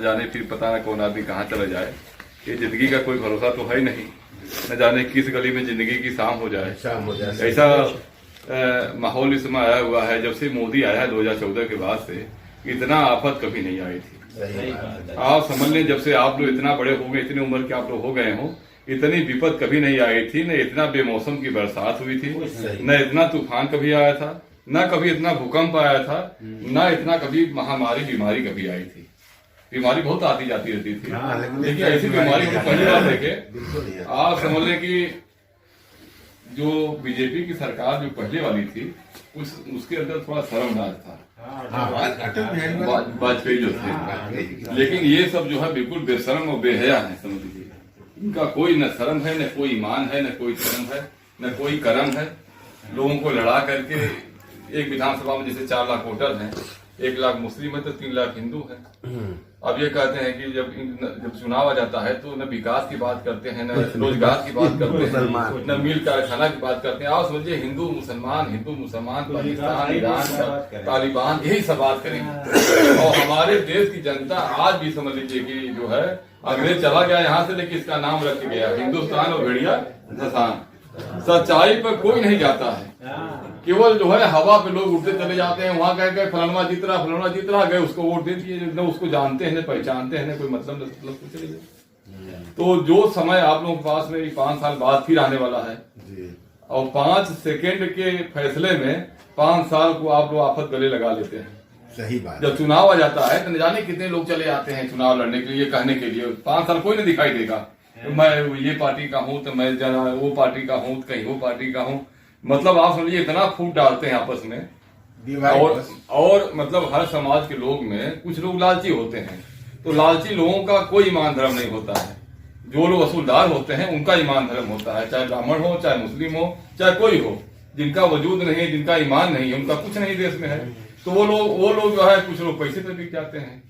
जाने फिर पता न कौन आदमी कहाँ चला जाए। ये जिंदगी का कोई भरोसा तो है नहीं, न जाने किस गली में जिंदगी की शाम हो जाए। ऐसा माहौल इस समय आया हुआ है। जब से मोदी आया है 2014 के बाद से, इतना आफत कभी नहीं आई थी। आप समझ लें, जब से आप लोग इतना बड़े हो गए, इतनी उम्र के आप लोग हो गए हो, इतनी विपद कभी नहीं आई थी। न इतना बेमौसम की बरसात हुई थी, न इतना तूफान कभी आया था, न कभी इतना भूकंप आया था, न इतना कभी महामारी बीमारी कभी आई थी। बीमारी बहुत आती जाती रहती थी, लेकिन ऐसी बीमारी हम पहली बार देखे। आप समझ लें कि जो बीजेपी की सरकार जो पहले वाली थी, उसके अंदर थोड़ा शर्मनाक था वाजपेयी जो थे। लेकिन ये सब जो है बिल्कुल बेशर्म और बेहया है, समझ लीजिए। इनका कोई न शर्म है, न कोई ईमान है, न कोई शर्म है, न कोई कर्म है। लोगों को लड़ा करके एक विधानसभा में जैसे 4 लाख वोटर हैं, 1 लाख मुस्लिम है तो 3 लाख हिंदू है। अब ये कहते हैं कि जब चुनाव आ जाता है तो न विकास की बात करते हैं, न रोजगार की बात करते हैं, न मिल कारखाना की बात करते हैं। आप समझिए हिंदू मुसलमान, पाकिस्तान, ईरान, तालिबान, यही सब बात करेंगे। और हमारे देश की जनता आज भी समझ लीजिए कि जो है अंग्रेज चला गया यहाँ से, लेकिन इसका नाम रख गया हिंदुस्तान और भेड़िया धसान। सच्चाई पर कोई नहीं जाता है, केवल जो है हवा पे लोग उठते चले जाते हैं। वहां कह गए फलाना जीत रहा गए, उसको वोट दे दिए। न उसको जानते हैं, न पहचानते हैं, न कोई मतलब कुछ नहीं। तो जो समय आप लोगों के पास में 5 साल बाद फिर आने वाला है, और 5 सेकेंड के फैसले में 5 साल को आप लोग आफत गले लगा लेते हैं। सही बात। जब चुनाव आ जाता है तो न जाने कितने लोग चले जाते हैं चुनाव लड़ने के लिए, कहने के लिए। 5 साल कोई नहीं दिखाई देगा, मैं ये पार्टी का हूँ तो मैं वो पार्टी का हूँ, कहीं वो पार्टी का हूँ। मतलब आप समझिए इतना फूट डालते हैं आपस में। और मतलब हर समाज के लोग में कुछ लोग लालची होते हैं, तो लालची लोगों का कोई ईमान धर्म नहीं होता है। जो लोग वसूलदार होते हैं उनका ईमान धर्म होता है, चाहे ब्राह्मण हो, चाहे मुस्लिम हो, चाहे कोई हो। जिनका वजूद नहीं है, जिनका ईमान नहीं है, उनका कुछ नहीं देश में है, तो वो लोग जो है कुछ लोग पैसे पे बिक जाते हैं।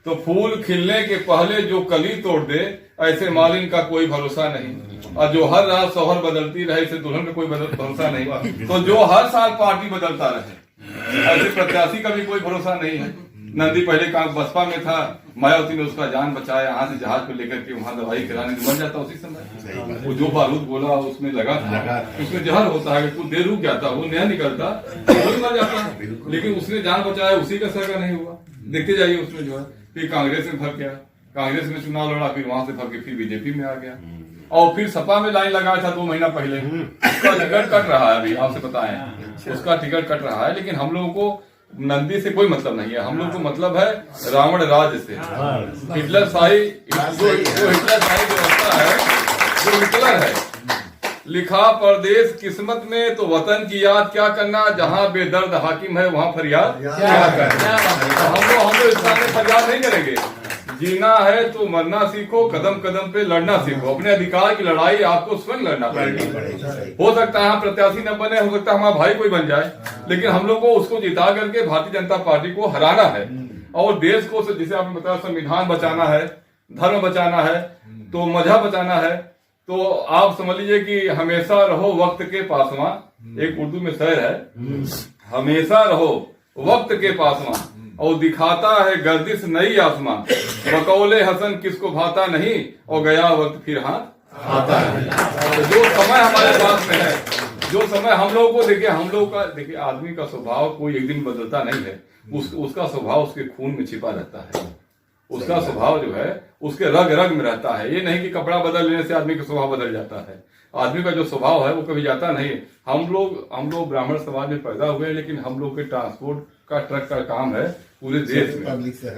तो फूल खिलने के पहले जो कली तोड़ दे, ऐसे मालिन का कोई भरोसा नहीं। और जो हर रात शौहर बदलती रहे, इसे दुल्हन का कोई भरोसा नहीं। तो जो हर साल पार्टी बदलता रहे, ऐसे प्रत्याशी का भी कोई भरोसा नहीं है। नंदी पहले बसपा में था, मायावती ने उसका जान बचाया, यहाँ से जहाज पे लेकर के वहां दवाई कराने मर जाता उसी समय। वो जो बारूद बोला उसमें लगा था, उसमें जहर होता है, कुछ देर रुक जाता, वो नया निकलता तो मर जाता है। लेकिन उसने जान बचाया, उसी का सगा नहीं हुआ। देखते जाइए उसमें जो है फिर कांग्रेस में भग गया, कांग्रेस में चुनाव लड़ा, फिर वहां से भग के फिर बीजेपी में आ गया, और फिर सपा में लाइन लगाया था 2 महीना पहले। उसका टिकट कट रहा है, अभी आपसे बताएं, उसका टिकट कट रहा है। लेकिन हम लोगों को नंदी से कोई मतलब नहीं है, हम लोग को मतलब है रावण राज से। हिटलर शाही व्यवस्था है, जो हिटलर है। लिखा परदेश किस्मत में तो वतन की याद क्या करना, जहां बेदर्द हाकिम है वहां फरियाद क्या करना। हम लोग इस सामने फरियाद नहीं करेंगे। जीना है तो मरना सीखो, कदम कदम पे लड़ना सीखो। अपने अधिकार की लड़ाई आपको स्वयं लड़ना पड़ेगा। हो सकता है हम प्रत्याशी न बने, हो सकता है हमारा भाई कोई बन जाए, लेकिन हम लोग को उसको जिता करके भारतीय जनता पार्टी को हराना है। और देश को, जिसे आपने बताया, संविधान बचाना है, धर्म बचाना है, तो मजहब बचाना है। तो आप समझ लीजिए कि हमेशा रहो वक्त के पासवां। एक उर्दू में शेर है, हमेशा रहो वक्त के पासवां, और दिखाता है गर्दिश नई आसमां। बकौले हसन किसको भाता नहीं, और गया वक्त फिर हाथ आता है। तो जो समय हमारे पास में है, जो समय हम लोगों को देखिए आदमी का स्वभाव कोई एक दिन बदलता नहीं है। उसका स्वभाव उसके खून में छिपा रहता है। उसका स्वभाव जो है उसके रग रग में रहता है। ये नहीं कि कपड़ा बदल लेने से आदमी का स्वभाव बदल जाता है। आदमी का जो स्वभाव है वो कभी जाता नहीं। हम लोग ब्राह्मण समाज में पैदा हुए, लेकिन हम लोग के ट्रांसपोर्ट का ट्रक का काम है पूरे देश में।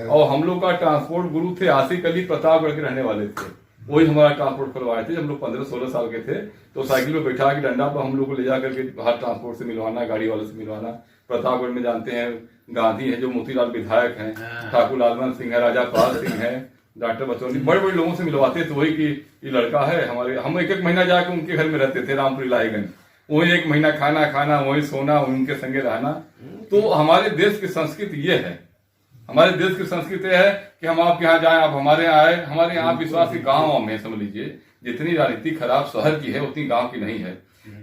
और हम लोग का ट्रांसपोर्ट गुरु थे आसिफ अली, प्रतापगढ़ के रहने वाले थे। वही हमारा ट्रांसपोर्ट करवाए थे। जब हम लोग 15-16 साल के थे तो साइकिल में बैठा के डंडा पर हम लोग को ले जा करके बाहर ट्रांसपोर्ट से मिलवाना, गाड़ी वाले से मिलवाना। प्रतापगढ़ में जानते हैं गांधी है, जो मोतीलाल विधायक हैं, ठाकुर लालमन सिंह है, राजा पाल सिंह है, डॉक्टर बचौनी, बड़े बड़े लोगों से मिलवाते थे। वही कि ये लड़का है हमारे, हम 1-1 महीना जाके उनके घर में रहते थे, रामपुर इलाहीगंज। वही 1 महीना खाना, वही सोना, उनके संगे रहना। तो हमारे देश की संस्कृति ये है। हमारे देश की संस्कृति है कि हम आपके यहाँ जाएं, आप हमारे यहाँ आए। हमारे यहाँ विश्वास की गाँव में समझ लीजिए जितनी राजनीति खराब शहर की है उतनी गाँव की नहीं है।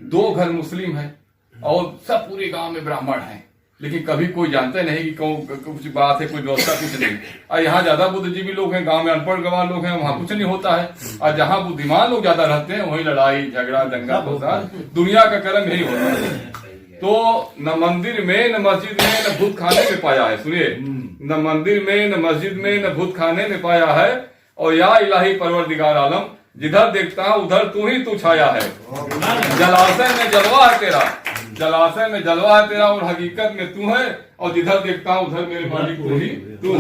2 घर मुस्लिम है और सब पूरे गाँव में ब्राह्मण है। लेकिन कभी कोई जानता नहीं कि कुछ बात है, कोई व्यवस्था कुछ नहीं। और यहाँ ज्यादा बुद्धिजीवी लोग हैं, गांव में अनपढ़ गंवार लोग हैं, वहाँ कुछ नहीं होता है। और जहाँ बुद्धिमान लोग ज्यादा रहते हैं वहीं लड़ाई झगड़ा दंगा फसाद, दुनिया का कर्म यही होता है। तो न मंदिर में न मस्जिद में न भूत खाने में पाया है, सुनिए, न मंदिर में न मस्जिद में न भूत खाने में पाया है। और या इलाही परवरदिगार आलम, जिधर देखता हूं उधर तू ही तू छाया है। जलाशय में जलवा है तेरा, जलाशय में जलवा है तेरा, और हकीकत में तू है। और जिधर देखता हूं उधर मेरे मालिक तू ही तू।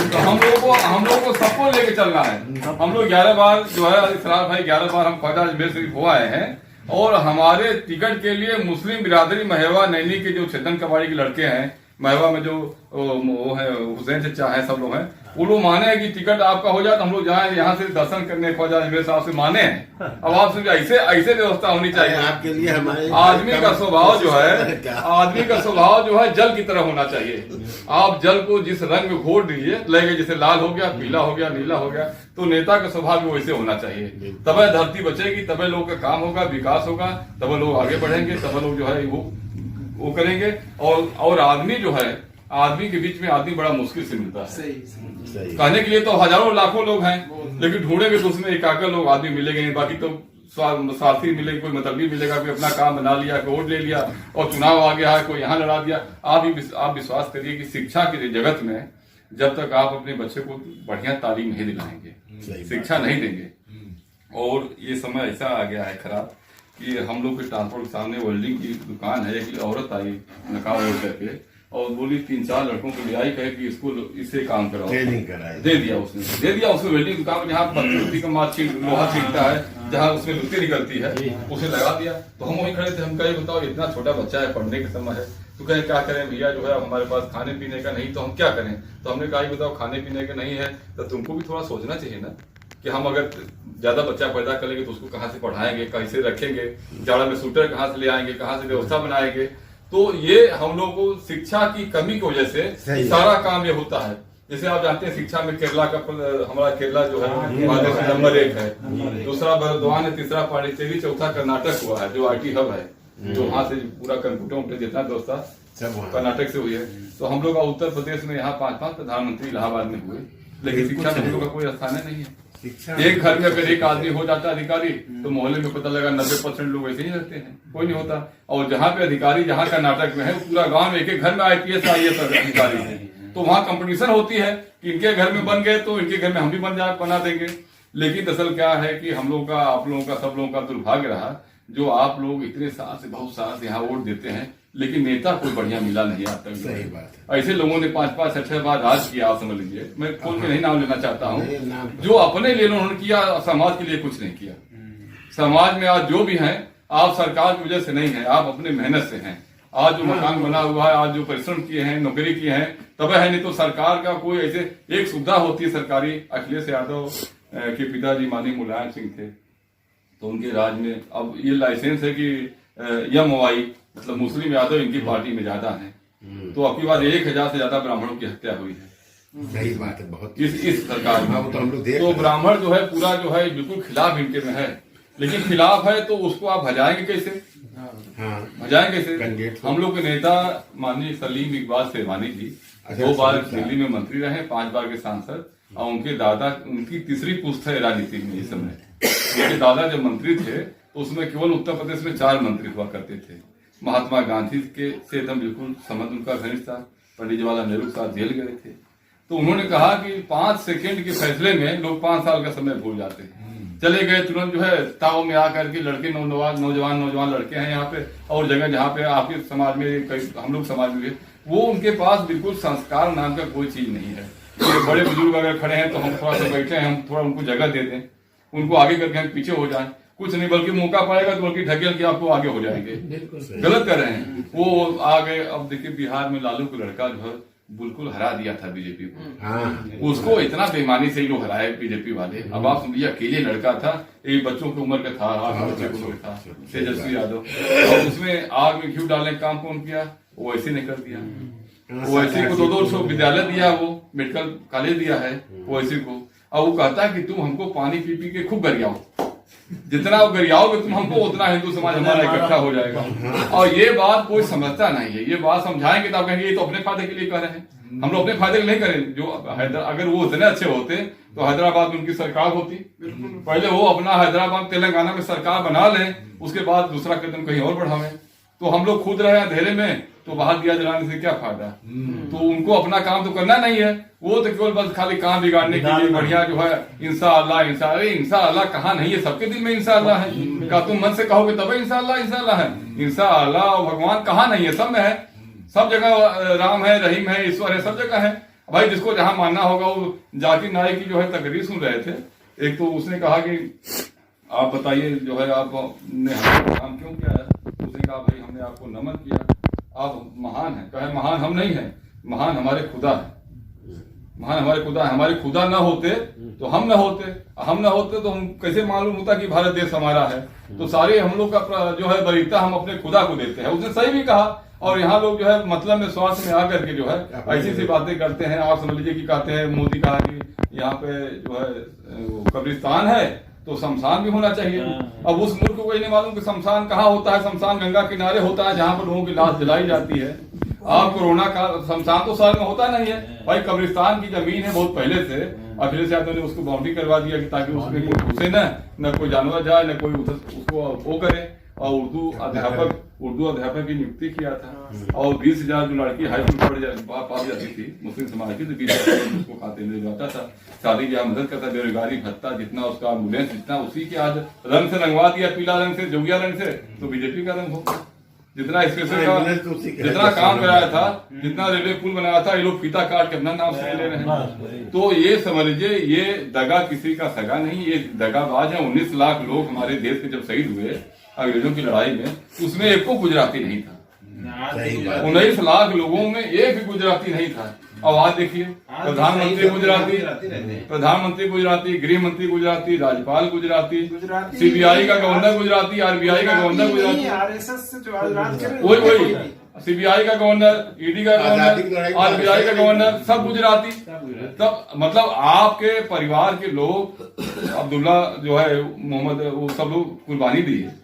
तो हम लोग को सबको लेके चलना है। हम लोग 11 बार जो है इसरार भाई 11 बार हम ख्वाजा अजमेर शरीफ हो आए हैं। और हमारे टिकट के लिए मुस्लिम बिरादरी महवा नैनी के जो चेतन कबाड़ी के लड़के हैं, महवा में जो वो है हुसैन चचा है, सब लोग हैं, वो लोग माने हैं कि टिकट आपका हो जाए तो हम लोग जाए यहाँ से दर्शन करने ख्वाजा अजमेर साहब से, माने हैं। अब आप समझे ऐसे व्यवस्था होनी चाहिए आपके लिए। हमारे आदमी का स्वभाव जो है जल की तरह होना चाहिए। आप जल को जिस रंग में घोर दीजिए, लगे जैसे लाल हो गया, पीला हो गया, नीला हो गया, तो नेता का स्वभाव भी वैसे होना चाहिए। तब धरती बचेगी, तब लोग का काम होगा, विकास होगा, तब लोग आगे बढ़ेंगे, तब लोग जो है वो करेंगे। और आदमी जो है, आदमी के बीच में आदमी बड़ा मुश्किल से मिलता है। सही। कहने के लिए तो हजारों लाखों लोग हैं, लेकिन ढूंढेंगे तो उसमें एकाकर लोग आदमी मिलेंगे नहीं। बाकी तो स्वार्थी मिलेगी, कोई मतलबी मिलेगा, कोई अपना काम बना लिया, कोई वोट ले लिया और चुनाव आ गया है, कोई यहाँ लड़ा दिया। आप विश्वास करिए कि शिक्षा के जगत में जब तक आप अपने बच्चे को बढ़िया तालीम नहीं दिलाएंगे, शिक्षा नहीं देंगे, और ये समय ऐसा आ गया है खराब कि हम लोग के ट्रांसपोर्ट के सामने वेल्डिंग की दुकान है। एक औरत आई नकाब ओढ़ करके और बोली 3-4 लड़कों को ले आई, कहे कि इसको इससे काम कराओ, दे दिया उसने वेल्डिंग दुकान में, जहाँ पत्ती का लोहा छींटता है, जहाँ उसमें लुत्ती निकलती है, उसे लगा दिया। तो हम वहीं खड़े थे, हम कहे बताओ इतना छोटा बच्चा है, पढ़ने का समय है, तो कहे क्या करें भैया, जो है हमारे पास खाने पीने का नहीं, तो हम क्या करें। तो हमने कहा बताओ खाने पीने का नहीं है तो तुमको भी थोड़ा सोचना चाहिए ना कि हम अगर ज्यादा बच्चा पैदा करेंगे तो उसको कहाँ से पढ़ाएंगे, कैसे रखेंगे, जाड़ा में स्वेटर कहाँ से ले आएंगे, कहाँ से व्यवस्था बनाएंगे। तो ये हम लोग को शिक्षा की कमी की वजह से सारा काम ये होता है। जैसे आप जानते हैं शिक्षा में केरला का, हमारा केरला जो है नंबर 1 है, दूसरा बर्दवान है, तीसरा पांडिचेरी, चौथा कर्नाटक हुआ है जो IT हब है, जो वहां से पूरा कंप्यूटर जितना व्यवस्था कर्नाटक से हुई है। तो हम लोग का उत्तर प्रदेश में यहाँ 5-5 प्रधानमंत्री इलाहाबाद में हुए, लेकिन शिक्षा में हम लोग का कोई स्थान नहीं है। एक घर में अगर एक आदमी हो जाता अधिकारी तो मोहल्ले में पता लगा 90% लोग ऐसे ही रहते हैं, कोई नहीं होता। और जहाँ पे अधिकारी जहाँ कर्नाटक में है, पूरा गांव में एक घर में IPS IAS अधिकारी है, तो वहाँ कंपटीशन होती है कि इनके घर में बन गए तो इनके घर में हम भी बना देंगे। लेकिन दरअसल क्या है कि हम लोग का, आप लोगों का, सब लोगों का दुर्भाग्य रहा, जो आप लोग इतने साल से, बहुत साल से यहाँ वोट देते हैं, लेकिन नेता कोई बढ़िया मिला नहीं आज तक। सही बात है। ऐसे लोगों ने 5-5-6 बार राज किया, आप समझ लीजिए, मैं खोल के नहीं नाम लेना चाहता हूँ। जो अपने लिए उन्होंने किया, समाज के लिए कुछ नहीं किया। समाज में आज जो भी हैं, आप सरकार की वजह से नहीं है, आप अपने मेहनत से हैं। आज जो मकान बना हुआ है, आज जो परिश्रम किए हैं, नौकरी किए हैं, तब है, नहीं तो सरकार का कोई ऐसे एक सुविधा होती है सरकारी। अखिलेश यादव के पिताजी माननीय मुलायम सिंह थे, तो उनके राज में अब ये लाइसेंस है कि MOI मतलब मुस्लिम यादव इनकी पार्टी में ज्यादा है, तो आपकी बात 1000 से ज्यादा ब्राह्मणों की हत्या हुई है। सही बात है, बहुत इस सरकार में। तो ब्राह्मण जो है पूरा जो है बिल्कुल खिलाफ इनके में है, लेकिन खिलाफ है तो उसको आप भजाएंगे कैसे? भजाएंगे कैसे? हम लोग के नेता माननीय सलीम इकबाल शेरवानी जी 2 बार दिल्ली में मंत्री रहे, 5 बार के सांसद, और उनके दादा, उनकी तीसरी पुश्त है राजनीति में इस समय। उनके दादा जब मंत्री थे तो उसमें केवल उत्तर प्रदेश में 4 मंत्री हुआ करते थे। महात्मा गांधी के से एकदम बिल्कुल संबंध उनका घनिष्ठ था, पंडित जवाहरलाल नेहरू के साथ जेल गए थे। तो उन्होंने कहा कि 5 सेकंड के फैसले में लोग 5 साल का समय भूल जाते हैं। चले गए तुरंत जो है ताव में आकर के लड़के, नौजवान लड़के हैं यहाँ पे, और जगह जहाँ पे आपके समाज में, हम लोग समाज में, वो उनके पास बिल्कुल संस्कार नाम का कोई चीज नहीं है। तो बड़े बुजुर्ग अगर खड़े हैं तो हम थोड़ा सा बैठे हैं, हम थोड़ा उनको जगह दे दें, उनको आगे करके हम पीछे हो जाएं, कुछ नहीं, बल्कि मौका पाएगा तो बल्कि ढकेल के आपको आगे हो जाएंगे। गलत कर रहे हैं वो आ गए। अब देखिए बिहार में लालू को लड़का जो है बिल्कुल हरा दिया था बीजेपी को, उसको इतना बेईमानी से ही लोग हराए बीजेपी वाले। अब आप सुनिए, अकेले लड़का था, एक बच्चों की उम्र का था, 8 बच्चे की उम्र था, तेजस्वी यादव, और उसमें आग में घी डालने का काम कौन किया? वो ऐसे नहीं कर दिया। वो ऐसे को 200 विद्यालय दिया, वो मेडिकल कॉलेज दिया है वो ऐसे को, और वो कहता है कि तुम हमको पानी पी पी के खूब गरियाओ, जितना गरियाओगे तुम हमको उतना हिंदू समाज हमारा इकट्ठा हो जाएगा। और ये बात कोई समझता नहीं है। ये बात समझाएंगे तो आप कहेंगे ये तो अपने फायदे के लिए कह रहे हैं, हम लोग अपने फायदे के लिए नहीं करें। जो अगर वो उतने अच्छे होते तो हैदराबाद में उनकी सरकार होती। पहले वो अपना हैदराबाद तेलंगाना में सरकार बना लें, उसके बाद दूसरा कदम कहीं और बढ़ावें। तो हम लोग खुद रहे अंधेरे में, तो बाहर दिया जलाने से क्या फायदा। तो उनको अपना काम तो करना नहीं है, वो तो केवल बस खाली काम बिगाड़ने के लिए बढ़िया जो है इंशाअल्लाह इंशाअल्लाह। अरे इंशाअल्लाह कहाँ नहीं है, सबके दिल में इंशाअल्लाह है। क्या तुम मन से कहोगे तब इंशाअल्लाह इंशाअल्लाह है? इंशाअल्लाह भगवान कहाँ नहीं है, सब में है। सब जगह राम है, रहीम है, ईश्वर है, सब जगह है भाई। जिसको जहां मानना होगा। वो जाकिर नाइक की जो है तकरीर सुन रहे थे, एक तो उसने कहा कि आप बताइए जो है आपने हमारा काम क्यों किया है। उसने कहा भाई हमने आपको नमन किया, आप महान हैं। कहे महान हम नहीं हैं, महान हमारे खुदा है, महान हमारे खुदा है। हमारे खुदा ना होते तो हम ना होते, हम ना होते तो हम कैसे मालूम होता कि भारत देश हमारा है। तो सारे हम लोग का जो है वरीयता हम अपने खुदा को देते हैं। उसने सही भी कहा। और यहाँ लोग जो है मतलब में स्वास्थ्य में आकर के जो है ऐसी सी बातें करते हैं। आप समझ लीजिए कि कहते हैं मोदी कहा कि यहाँ पे जो है कब्रिस्तान है तो शमशान भी होना चाहिए। अब उस मुल्क को ये नहीं मालूम कि शमशान कहाँ होता है। शमशान गंगा किनारे होता है जहाँ पर लोगों की लाश जलाई जाती है। आप कोरोना का शमशान तो शहर में होता नहीं है भाई, कब्रिस्तान की जमीन है बहुत पहले से। अखिलेश यादव ने उसको बाउंड्री करवा दिया कि ताकि उसमें कोई घुसे न कोई जानवर जाए, न कोई उसको वो करे। और उर्दू अध्यापक की नियुक्ति किया था। और 20,000 जो लड़की हाई स्कूल पास जाती थी मुस्लिम समाज की, तो 20,000 उसको खाते में जाता था। शादी ब्याह मदद करता, बेरोजगारी भत्ता जितना उसका एम्बुलेंस जितना उसी के आज रंग से रंगवा दिया, पीला रंग से, जोगिया रंग से, तो बीजेपी का रंग हो। जितना स्पेशल का जितना काम कराया था, जितना रेलवे पुल बनाया था, ये लोग फीता काट के अपना नाम से ले रहे हैं। तो ये समझ लीजिए ये दगा किसी का सगा नहीं, ये दगाबाज है। 19 लाख लोग हमारे देश में जब शहीद हुए अंग्रेजों की लड़ाई में, उसमें एक को गुजराती नहीं था। 19 लाख लोगों में एक भी गुजराती नहीं था। और आज देखिए प्रधानमंत्री गुजराती, गृह मंत्री गुजराती, राज्यपाल गुजराती, सीबीआई का गवर्नर गुजराती, आरबीआई का गवर्नर गुजराती, वही सीबीआई का गवर्नर, ईडी का गवर्नर, आरबीआई का गवर्नर, सब गुजराती। तब मतलब आपके परिवार के लोग, अब्दुल्ला जो है मोहम्मद, वो सब लोग कुर्बानी दी है।